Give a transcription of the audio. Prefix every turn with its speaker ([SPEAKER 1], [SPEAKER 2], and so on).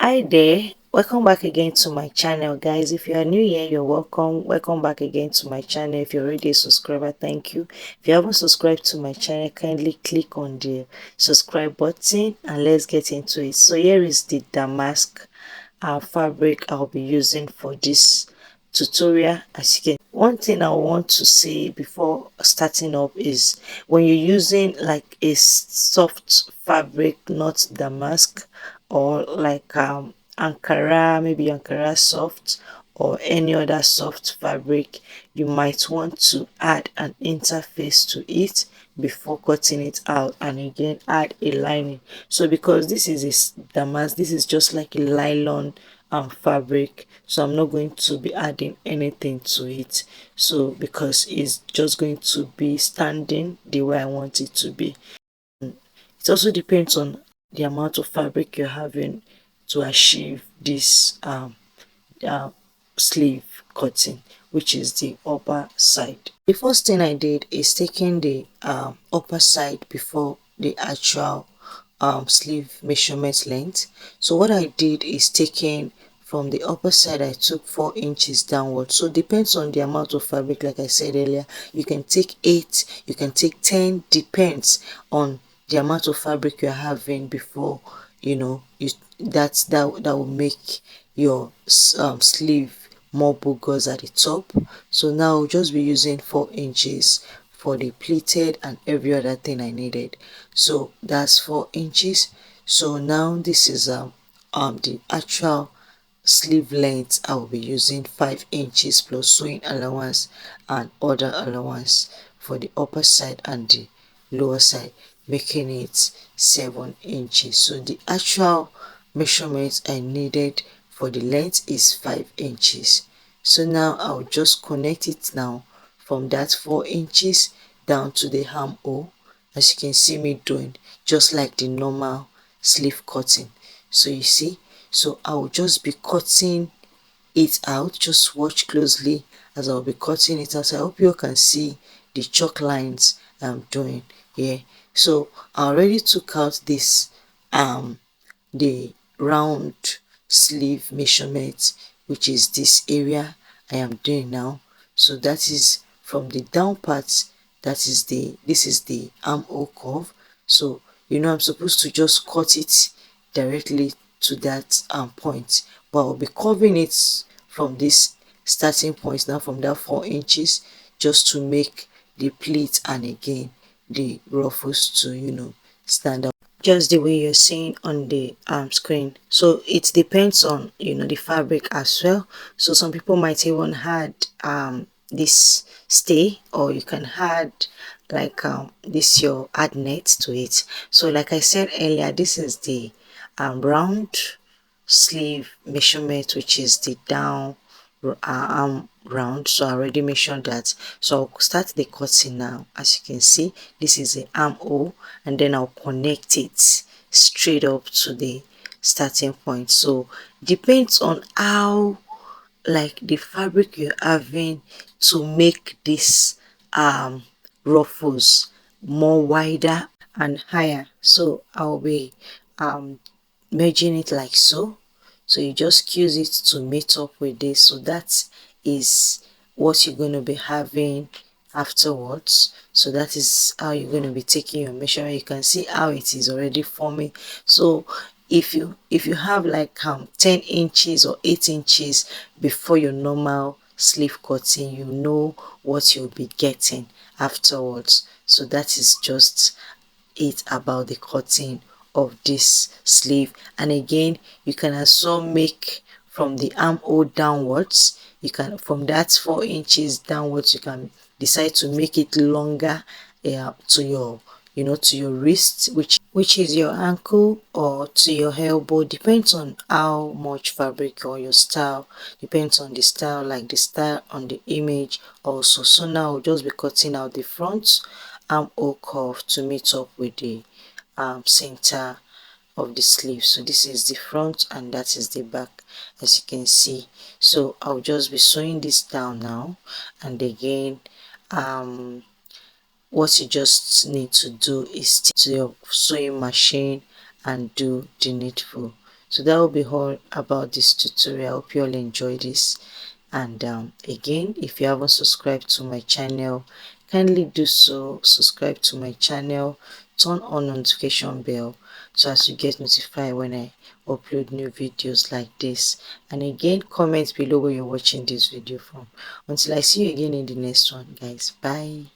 [SPEAKER 1] Hi there, welcome back again to my channel, guys. If you are new here, you're welcome back again to my channel. If you're already a subscriber, thank you. If you haven't subscribed to my channel, kindly click on the subscribe button and let's get into it. So here is the damask fabric I'll be using for this tutorial. As you can, one thing I want to say before starting up is when you're using like a soft fabric, not damask, or like Ankara, maybe Ankara soft or any other soft fabric, you might want to add an interface to it before cutting it out, and again add a lining. So because this is a damask, this is just like a nylon fabric, so I'm not going to be adding anything to it, so because it's just going to be standing the way I want it to be. It also depends on the amount of fabric you're having to achieve this uh, sleeve cutting, which is the upper side. The first thing I did is taking the upper side before the actual sleeve measurement length. So what I did is taking from the upper side, I took 4 inches downward. So depends on the amount of fabric. Like I said earlier, you can take 8, you can take 10, depends on the amount of fabric you're having before that will make your sleeve more boogers at the top. So now I'll just be using 4 inches for the pleated and every other thing I needed. So that's 4 inches. So now this is the actual sleeve length. I will be using 5 inches plus sewing allowance and other allowance for the upper side and the lower side, making it 7 inches. So the actual measurement I needed for the length is 5 inches. So now I'll just connect it now from that 4 inches down to the armhole, as you can see me doing, just like the normal sleeve cutting. So you see, so I'll just be cutting it out. Just watch closely as I'll be cutting it out. So I hope you can see the chalk lines I'm doing here. So I already took out this the round sleeve measurement, which is this area I am doing now. So that is from the down part, this is the armhole curve. So I'm supposed to just cut it directly to that point, but I'll be curving it from this starting point now, from that 4 inches, just to make the pleat and again the ruffles to stand out just the way you're seeing on the screen. So it depends on the fabric as well. So some people might even add this stay, or you can add like this your add net to it. So like I said earlier, this is the round sleeve measurement, which is the down arm round. So I already mentioned that. So I'll start the cutting now. As you can see, this is the armhole, and then I'll connect it straight up to the starting point. So depends on how like the fabric you're having to make this ruffles more wider and higher. So I'll be merging it like so. So you just use it to meet up with this. So that is what you're going to be having afterwards. So that is how you're going to be taking your measurement. You can see how it is already forming. So if you have like 10 inches or 8 inches before your normal sleeve cutting, you know what you'll be getting afterwards. So that is just it about the cutting of this sleeve. And again, you can also make from the armhole downwards. You can, from that 4 inches downwards, you can decide to make it longer to your to your wrist, which is your ankle, or to your elbow. Depends on how much fabric or your style, depends on the style, like the style on the image also. So now I'll just be cutting out the front armhole curve to meet up with the center of the sleeve. So this is the front and that is the back, as you can see. So I'll just be sewing this down now, and again what you just need to do is to your sewing machine and do the needful. So that will be all about this tutorial. I hope you all enjoy this. And again, if you haven't subscribed to my channel, kindly do so. Subscribe to my channel, turn on notification bell so as you get notified when I upload new videos like this. And again, comment below where you're watching this video from. Until I see you again in the next one, guys. Bye.